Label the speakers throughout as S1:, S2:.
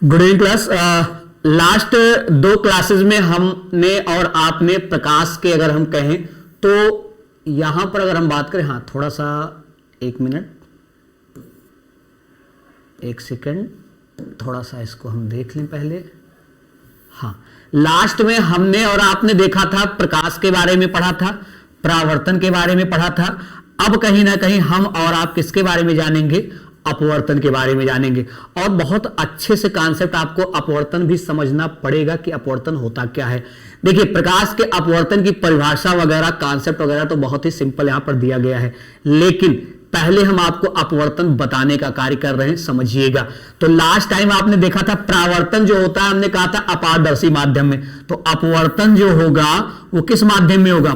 S1: Good evening class. Last दो classes में हमने और आपने प्रकाश के अगर हम कहें तो यहां पर अगर हम बात करें, हाँ थोड़ा सा एक मिनट एक सेकंड, थोड़ा सा इसको हम देख लें पहले। हाँ, लास्ट में हमने और आपने देखा था प्रकाश के बारे में पढ़ा था, परावर्तन के बारे में पढ़ा था। अब कहीं ना कहीं हम और आप किसके बारे में जानेंगे? अपवर्तन के बारे में जानेंगे। और बहुत अच्छे से कॉन्सेप्ट आपको अपवर्तन भी समझना पड़ेगा कि अपवर्तन होता क्या है। देखिए, प्रकाश के अपवर्तन की परिभाषा वगैरह कॉन्सेप्ट वगैरह तो बहुत ही सिंपल यहां पर दिया गया है, लेकिन पहले हम आपको अपवर्तन बताने का कार्य कर रहे हैं, समझिएगा। तो लास्ट टाइम आपने देखा था परावर्तन जो होता है, हमने कहा था अपारदर्शी माध्यम में, तो अपवर्तन जो होगा वो किस माध्यम में होगा?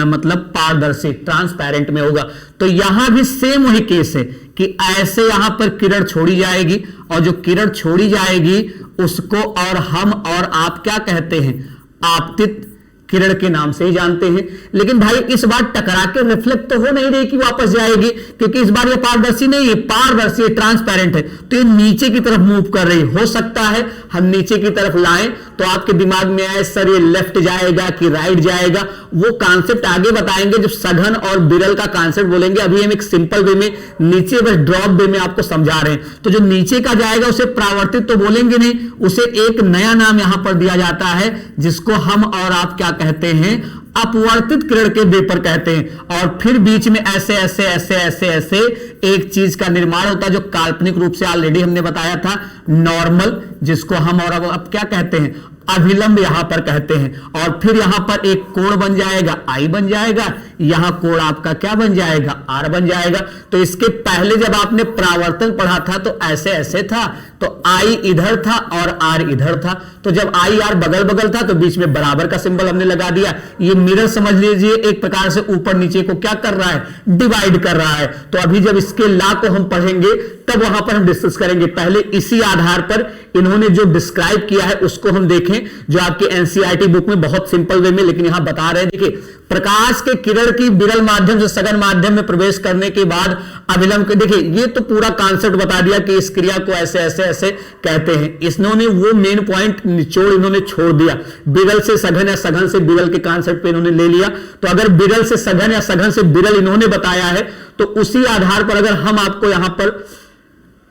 S1: मतलब पारदर्शी, ट्रांसपेरेंट में होगा। तो यहां भी सेम वही केस है कि ऐसे यहां पर किरण छोड़ी जाएगी और जो किरण छोड़ी जाएगी उसको और हम और आप क्या कहते हैं? आपतित किरण के नाम से ही जानते हैं। लेकिन भाई इस बार टकरा के रिफ्लेक्ट तो हो नहीं रही कि वापस जाएगी, क्योंकि इस बार ये पारदर्शी नहीं है, पारदर्शी है, ट्रांसपेरेंट है, तो ये नीचे की तरफ मूव कर रही। हो सकता है हम नीचे की तरफ लाएं तो आपके दिमाग में आए सर ये लेफ्ट जाएगा कि राइट जाएगा, वो कॉन्सेप्ट आगे बताएंगे जब सघन और विरल का कॉन्सेप्ट बोलेंगे। अभी हम एक सिंपल वे में नीचे बस ड्रॉप वे में आपको समझा रहे हैं। तो जो नीचे का जाएगा उसे परावर्तित तो बोलेंगे नहीं, उसे एक नया नाम यहां पर दिया जाता है जिसको हम और आप क्या कहते हैं? अपवर्तित किरण के वेपर कहते हैं। और फिर बीच में ऐसे ऐसे ऐसे ऐसे ऐसे एक चीज का निर्माण होता है जो काल्पनिक रूप से ऑलरेडी हमने बताया था, नॉर्मल, जिसको हम और अब क्या कहते हैं? अभिलंब यहां पर कहते हैं। और फिर यहां पर एक कोण बन जाएगा, आई बन जाएगा, यहां कोण आपका क्या बन जाएगा? आर बन जाएगा। तो इसके पहले जब आपने परावर्तन पढ़ा था तो ऐसे ऐसे था, तो आई इधर था और आर इधर था। तो जब आई आर बगल बगल था तो बीच में बराबर का सिंबल हमने लगा दिया। ये मिरर समझ लीजिए एक प्रकार से ऊपर नीचे को क्या कर रहा है? डिवाइड कर रहा है। तो अभी जब इसके लॉ को हम पढ़ेंगे तब वहां पर हम डिस्कस करेंगे। पहले इसी आधार पर इन्होंने जो डिस्क्राइब किया है उसको हम देखें, जो आपके एनसीईआरटी बुक में बहुत सिंपल वे में, लेकिन यहां बता रहे हैं। देखिए, प्रकाश के किरण की विरल माध्यम से सघन माध्यम में प्रवेश करने के बाद अभिलंब के, देखिए ये तो पूरा कॉन्सेप्ट बता दिया कि इस क्रिया को ऐसे ऐसे ऐसे कहते हैं। इन्होंने वो मेन पॉइंट निचोड़ इन्होंने छोड़ दिया, विरल से सघन या सघन से विरल के कॉन्सेप्ट पे इन्होंने ले लिया। तो अगर विरल से सघन या सघन से विरल इन्होंने बताया है तो उसी आधार पर अगर हम आपको यहां पर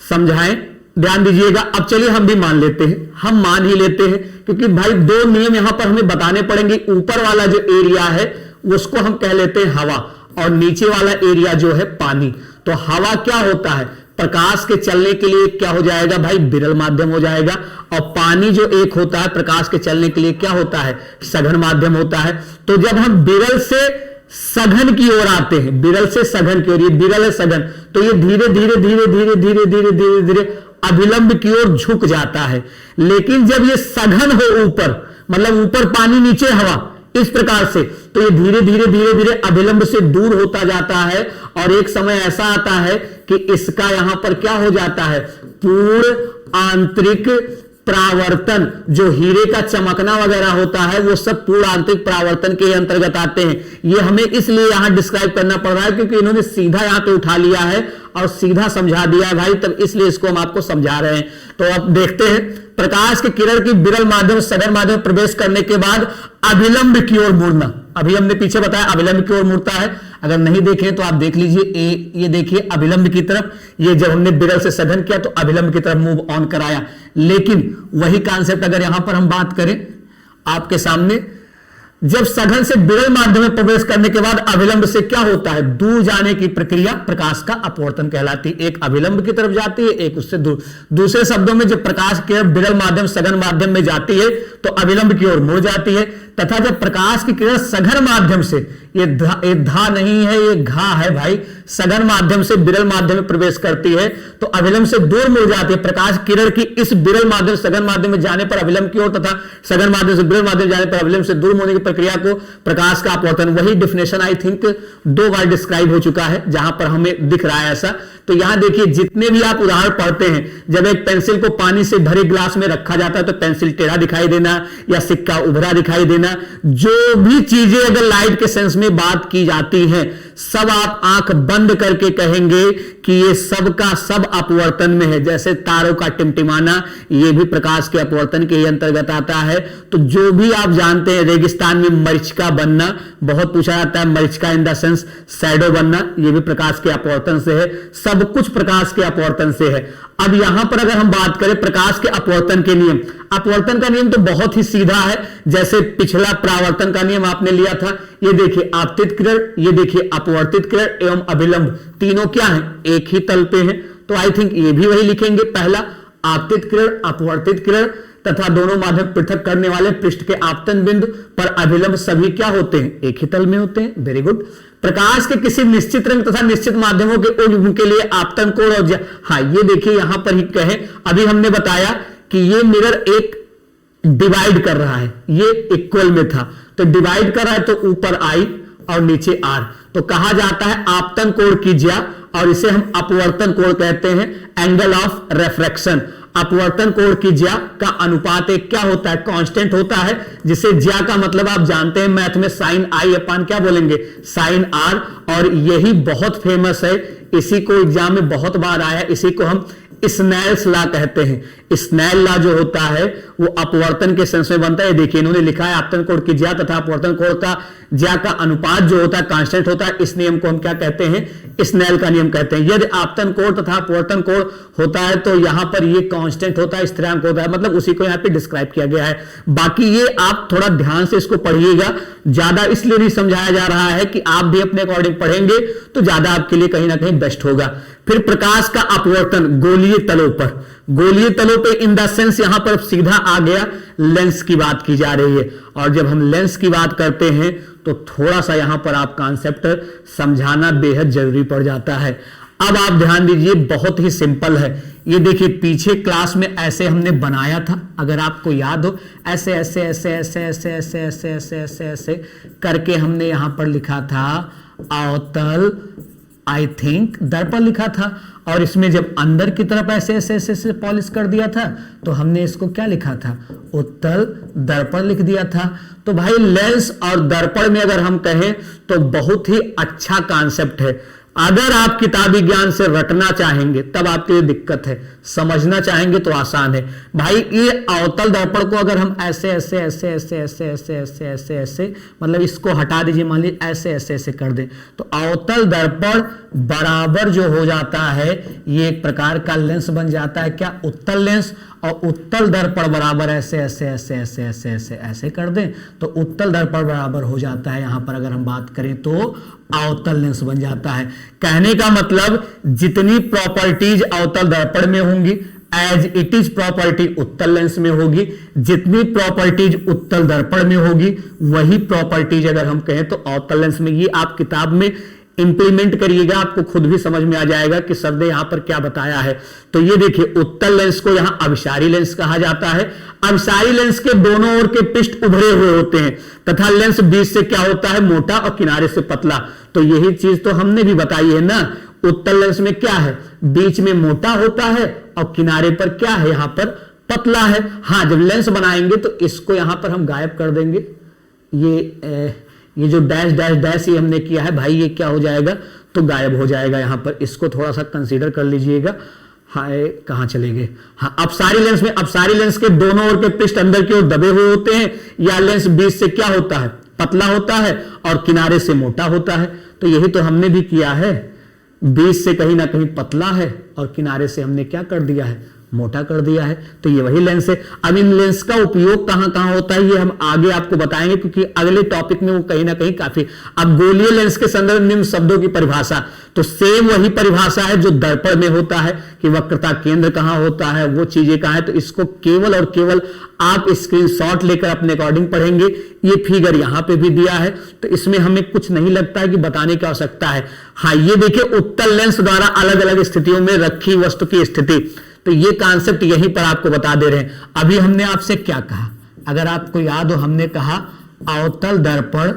S1: समझाएं, ध्यान दीजिएगा। अब चलिए हम भी मान लेते हैं, हम मान ही लेते हैं, क्योंकि भाई दो नियम यहां पर हमें बताने पड़ेंगे। ऊपर वाला जो एरिया है उसको हम कह लेते हैं हवा, और नीचे वाला एरिया जो है पानी। तो हवा क्या होता है? प्रकाश के चलने के लिए क्या हो जाएगा भाई? विरल माध्यम हो जाएगा। और पानी जो एक होता है प्रकाश के चलने के लिए क्या होता है? सघन माध्यम होता है। तो जब हम विरल से सघन की ओर आते हैं, विरल से सघन की ओर, ये विरल है सघन, तो ये धीरे धीरे धीरे धीरे धीरे धीरे धीरे धीरे अभिलंब की ओर झुक जाता है। लेकिन जब ये सघन हो ऊपर, मतलब ऊपर पानी नीचे हवा, इस प्रकार से, तो ये धीरे धीरे धीरे धीरे अभिलंब से दूर होता जाता है। और एक समय ऐसा आता है कि इसका यहां पर क्या हो जाता है? पूर्ण आंतरिक परावर्तन, जो हीरे का चमकना वगैरह होता है वो सब पूर्ण आंतरिक परावर्तन के अंतर्गत आते हैं। ये हमें इसलिए यहां डिस्क्राइब करना पड़ रहा है क्योंकि इन्होंने सीधा यहां पे उठा लिया है और सीधा समझा दिया है भाई, तब इसलिए इसको हम आपको समझा रहे हैं। तो अब देखते हैं, प्रकाश के किरण की विरल माध्यम सघन माध्यम प्रवेश करने के बाद अभिलंब की ओर मुड़ना। अभी हमने पीछे बताया अभिलंब की ओर मुड़ता है, अगर नहीं देखें तो आप देख लीजिए। ये देखिए अभिलंब की तरफ, ये जब हमने विरल से सघन किया तो अभिलंब की तरफ मूव ऑन कराया। लेकिन वही कॉन्सेप्ट अगर यहां पर हम बात करें आपके सामने, जब सघन से विरल माध्यम में प्रवेश करने के बाद अभिलंब से क्या होता है? दूर जाने की प्रक्रिया प्रकाश का अपवर्तन कहलाती है। एक अभिलंब की तरफ जाती है, एक उससे दूर। दूसरे शब्दों में जब प्रकाश के विरल माध्यम सघन माध्यम में जाती है तो अभिलंब की ओर मुड़ जाती है। तथा जब प्रकाश की किरण सघन माध्यम से, ये धा नहीं है, ये घा है भाई, सघन माध्यम से विरल माध्यम में प्रवेश करती है तो अभिलंब से दूर मुड़ जाती है। प्रकाश किरण की इस विरल माध्यम सघन माध्यम में जाने पर अभिलंब की ओर तथा सघन माध्यम से विरल माध्यम जाने पर अभिलंब से दूर होने की प्रक्रिया को प्रकाश का अपवर्तन, वही definition I think 2 bar describe हो चुका है, जहां पर हमें दिख रहा है ऐसा तो यहां देखिए जितने भी आप उदाहरण पढ़ते हैं, जब एक पेंसिल को पानी से भरे ग्लास में रखा जाता है तो पेंसिल टेढ़ा दिखाई देना या सिक्का उभरा दिखाई देना, जो भी चीजें अगर लाइट के सेंस में बात की जाती हैं सब आप आंख बंद करके कहेंगे कि ये सब का सब अपवर्तन में है। जैसे तारों का टिमटिमाना, ये भी प्रकाश के अपवर्तन के ही अंतर्गत आता है। तो जो भी आप जानते हैं, रेगिस्तान में मरीचिका बनना बहुत पूछा जाता है, मरीचिका इन द सेंस शैडो बनना, ये भी प्रकाश के अपवर्तन से है। सब कुछ प्रकाश के अपवर्तन से है। अब यहां पर अगर हम बात करें प्रकाश के अपवर्तन के नियम, अपवर्तन का नियम तो बहुत ही सीधा है। जैसे पिछला परावर्तन का नियम आपने लिया था, ये देखिए आपतित किरण, ये देखिए अपवर्तित किरण एवं अभिलंब, तीनों क्या है, एक ही तल पे हैं। तो आई थिंक ये भी वही लिखेंगे, पहला आपतित किरण, अपवर्तित किरण तथा दोनों माध्यम पृथक करने वाले पृष्ठ के आपतन बिंदु पर अभिलंब सभी क्या होते हैं, एक ही तल में होते हैं। Very good. प्रकाश के किसी निश्चित रंग तथा निश्चित माध्यमों के उद्भव के लिए आपतन कोण और हाँ ये देखिए यहां पर ही कहें, अभी हमने बताया कि ये मिरर एक डिवाइड कर रहा है, ये इक्वल में था तो डिवाइड कर रहा है, तो ऊपर आई और नीचे आर, तो कहा जाता है आपतन कोण की ज्या, और इसे हम अपवर्तन कोण कहते हैं, एंगल ऑफ रेफ्रैक्शन। अपवर्तन कोण की ज्या का अनुपात एक क्या होता है, कांस्टेंट होता है, जिसे ज्या का मतलब आप जानते हैं मैथ में साइन आई अपान क्या बोलेंगे, साइन आर। और यही बहुत फेमस है, इसी को एग्जाम में बहुत बार आया, इसी को हम स्नेल्स लॉ कहते हैं। स्नेल लॉ जो होता है वो अपवर्तन के सेंस में बनता है। देखिए इन्होंने लिखा है आपतन कोण की ज्या तथा अपवर्तन कोण का ज्या का अनुपात जो होता है कांस्टेंट होता है। इस नियम को हम क्या कहते हैं, स्नेल का नियम कहते हैं। यदि आपतन कोण तथा अपवर्तन कोण होता है तो यहां पर ये कांस्टेंट होता है, स्थिरांक होता है, मतलब उसी को यहां पे डिस्क्राइब किया गया है। बाकी ये आप थोड़ा ध्यान से इसको पढ़िएगा, ज्यादा इसलिए नहीं समझाया जा रहा है कि आप भी अपने अकॉर्डिंग पढ़ेंगे तो ज्यादा आपके लिए कहीं ना कहीं बेस्ट होगा। फिर प्रकाश का अपवर्तन गोलीय तलों पर, गोलीय तलों पे इन द सेंस यहां पर सीधा आ गया लेंस की बात की जा रही है। और जब हम लेंस की बात करते हैं तो थोड़ा सा यहां पर आप कॉन्सेप्ट समझाना बेहद जरूरी पड़ जाता है। अब आप ध्यान दीजिए, बहुत ही सिंपल है। ये देखिए पीछे क्लास में ऐसे हमने बनाया था, अगर आपको याद हो, ऐसे ऐसे ऐसे ऐसे ऐसे ऐसे ऐसे ऐसे ऐसे ऐसे करके हमने यहां पर लिखा था अवतल, आई थिंक दर्पण लिखा था। और इसमें जब अंदर की तरफ ऐसे ऐसे ऐसे ऐसे पॉलिश कर दिया था तो हमने इसको क्या लिखा था, उत्तल दर्पण लिख दिया था। तो भाई लेंस और दर्पण में अगर हम कहें तो बहुत ही अच्छा कॉन्सेप्ट है। अगर आप किताबी ज्ञान से रटना चाहेंगे तब आपके लिए दिक्कत है, समझना चाहेंगे तो आसान है। भाई ये अवतल दर्पण को अगर हम ऐसे ऐसे ऐसे ऐसे ऐसे ऐसे ऐसे ऐसे ऐसे मतलब इसको हटा दीजिए, मान लीजिए ऐसे ऐसे ऐसे कर दें तो अवतल दर्पण बराबर जो हो जाता है ये एक प्रकार का लेंस बन जाता है, क्या, उत्तल लेंस। और उत्तल दर्पण बराबर ऐसे ऐसे ऐसे ऐसे ऐसे ऐसे ऐसे कर दें तो उत्तल दर्पण बराबर हो जाता है, यहां पर अगर हम बात करें तो अवतल लेंस बन जाता है। कहने का मतलब जितनी प्रॉपर्टीज अवतल दर्पण में होंगी एज इट इज प्रॉपर्टी उत्तल लेंस में होगी, जितनी प्रॉपर्टीज उत्तल दर्पण में होगी वही प्रॉपर्टीज अगर हम कहें तो अवतल लेंस में। ये आप किताब में इंप्लीमेंट करिएगा, आपको खुद भी समझ में आ जाएगा कि सर ने यहां पर क्या बताया है। तो ये देखिए उत्तल लेंस को यहां अभिसारी लेंस कहा जाता है। अभिसारी लेंस के दोनों ओर के पृष्ठ उभरे हुए होते हैं तथा लेंस बीच से क्या होता है, मोटा और किनारे से पतला। तो यही चीज तो हमने भी बताई है ना, उत्तल लेंस में क्या है, बीच में मोटा होता है और किनारे पर क्या है, यहां पर पतला है। हाँ जब लेंस बनाएंगे तो इसको यहां पर हम गायब कर देंगे, ये जो डैश डैश डैश ये हमने किया है भाई ये क्या हो जाएगा, तो गायब हो जाएगा यहां पर। इसको थोड़ा सा कंसीडर कर लीजिएगा। हाय कहां चले गए, हाँ अपसारी लेंस में अपसारी लेंस के दोनों ओर के पृष्ठ अंदर की ओर दबे हुए होते हैं, या लेंस बीच से क्या होता है, पतला होता है और किनारे से मोटा होता है। तो यही तो हमने भी किया है, बीच से कहीं ना कहीं पतला है और किनारे से हमने क्या कर दिया है, मोटा कर दिया है। तो ये वही लेंस है। अब इन लेंस का उपयोग कहां कहां होता है ये हम आगे आपको बताएंगे, क्योंकि अगले टॉपिक में वो कहीं ना कहीं काफी। अब गोलीय लेंस के संदर्भ में निम्न शब्दों की परिभाषा, तो सेम वही परिभाषा है जो दर्पण में होता है कि वक्रता केंद्र कहां होता है, वो चीजें कहां है। तो इसको केवल और केवल आप स्क्रीनशॉट लेकर अपने अकॉर्डिंग पढ़ेंगे। ये फिगर यहां पे भी दिया है तो इसमें हमें कुछ नहीं लगता है कि बताने की आवश्यकता है। हाँ ये देखिए उत्तल लेंस द्वारा अलग अलग स्थितियों में रखी वस्तु की स्थिति, तो ये कॉन्सेप्ट यहीं पर आपको बता दे रहे हैं। अभी हमने आपसे क्या कहा, अगर आपको याद हो, हमने कहा अवतल दर्पण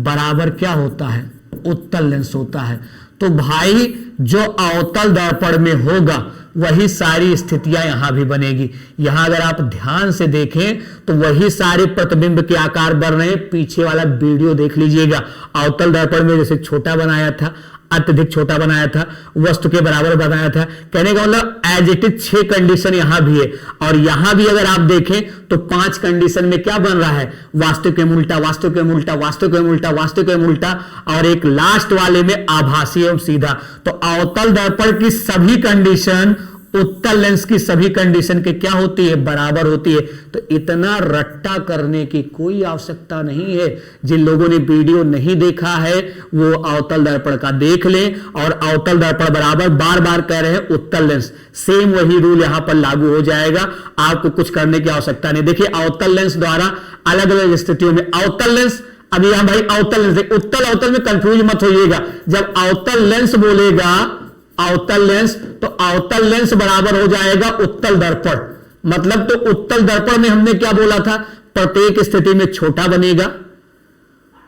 S1: बराबर क्या होता है, उत्तल लेंस होता है। तो तो भाई जो अवतल दर्पण में होगा वही सारी स्थितियां यहां भी बनेगी। यहां अगर आप ध्यान से देखें तो वही सारे प्रतिबिंब के आकार बन रहे हैं। पीछे वाला वीडियो देख लीजिएगा, अवतल दर्पण में जैसे छोटा बनाया था, अत्यधिक छोटा बनाया था, वस्तु के बराबर बनाया था। कहने का मतलब एज इट इज 6 कंडीशन यहां भी है, और यहां भी अगर आप देखें तो 5 कंडीशन में क्या बन रहा है, वास्तविक एवं उल्टा, वास्तविक एवं उल्टा, वास्तविक एवं उल्टा, वास्तविक एवं उल्टा, और एक लास्ट वाले में आभासी एवं सीधा। तो अवतल दर्पण की सभी कंडीशन उत्तल लेंस की सभी कंडीशन के क्या होती है, बराबर होती है। तो इतना रट्टा करने की कोई आवश्यकता नहीं है। जिन लोगों ने वीडियो नहीं देखा है वो अवतल दर्पण का देख लें, और अवतल दर्पण बराबर बार बार कह रहे हैं उत्तल लेंस, सेम वही रूल यहां पर लागू हो जाएगा। आपको कुछ करने की आवश्यकता नहीं। देखिए अवतल लेंस द्वारा अलग अलग स्थितियों में अवतल लेंस, अभी यहां भाई अवतल लेंस, उत्तल अवतल में कंफ्यूज मत होइएगा। जब अवतल लेंस बोलेगा अवतल लेंस, तो अवतल लेंस बराबर हो जाएगा उत्तल दर्पण। मतलब तो उत्तल दर्पण में हमने क्या बोला था, प्रत्येक स्थिति में छोटा बनेगा,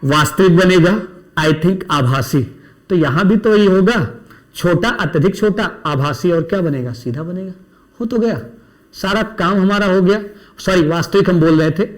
S1: वास्तविक बनेगा, आई थिंक आभासी। तो यहां भी तो यही होगा, छोटा, अत्यधिक छोटा, आभासी, और क्या बनेगा, सीधा बनेगा। हो तो गया, सारा काम हमारा हो गया। सॉरी वास्तविक हम बोल रहे थे,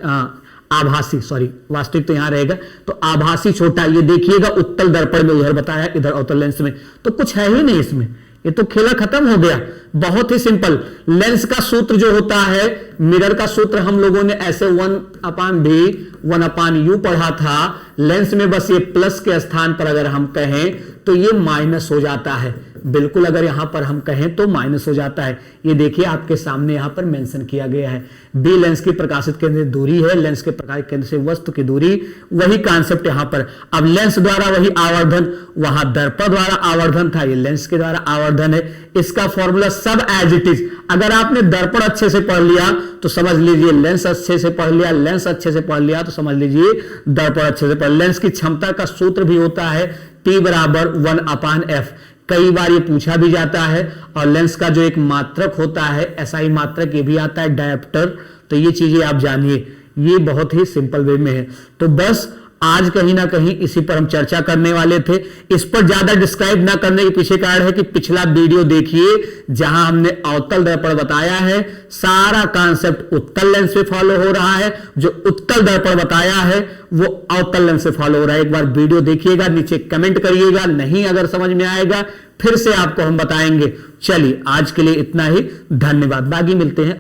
S1: आभासी, सॉरी वास्तविक तो यहां रहेगा। तो आभासी छोटा, ये देखिएगा उत्तल दर्पण में उधर बताया, इधर अवतल लेंस में, तो कुछ है ही नहीं इसमें, ये तो खेला खत्म हो गया। बहुत ही सिंपल। लेंस का सूत्र जो होता है, मिरर का सूत्र हम लोगों ने ऐसे 1/v 1/u पढ़ा था। लेंस में बस ये प्लस के स्थान पर अगर हम कहें तो ये माइनस हो जाता है। बिल्कुल अगर यहां पर हम कहें तो माइनस हो जाता है। ये देखिए आपके सामने यहां पर मेंशन किया गया है। बी लेंस की प्रकाशित केंद्र से दूरी है, लेंस के प्रकाशित केंद्र से वस्तु की दूरी, वही कॉन्सेप्ट यहां पर। अब लेंस द्वारा वही आवर्धन, वहां दर्पण द्वारा आवर्धन था, ये लेंस के द्वारा आवर्धन है। इसका फॉर्मूला सब एज इट इज। अगर आपने दर्पण अच्छे से पढ़ लिया तो समझ लीजिए लेंस अच्छे से पढ़ लिया, लेंस अच्छे से पढ़ लिया तो समझ लीजिए दर्पण अच्छे से पढ़। लेंस की क्षमता का सूत्र भी होता है T बराबर 1/f। कई बार ये पूछा भी जाता है। और लेंस का जो एक मात्रक होता है, एसआई मात्रक, ये भी आता है डायप्टर। तो ये चीजें आप जानिए, ये बहुत ही सिंपल वे में है। तो बस आज कहीं ना कहीं इसी पर हम चर्चा करने वाले थे। इस पर ज्यादा डिस्क्राइब ना करने के पीछे कारण है कि पिछला वीडियो देखिए जहां हमने अवतल दर्पण बताया है, सारा कॉन्सेप्ट उत्तल लेंस पे फॉलो हो रहा है। जो उत्तल दर्पण बताया है वो अवतल लेंस से फॉलो हो रहा है। एक बार वीडियो देखिएगा, नीचे कमेंट करिएगा, नहीं अगर समझ में आएगा फिर से आपको हम बताएंगे। चलिए आज के लिए इतना ही, धन्यवाद। बाकी मिलते हैं।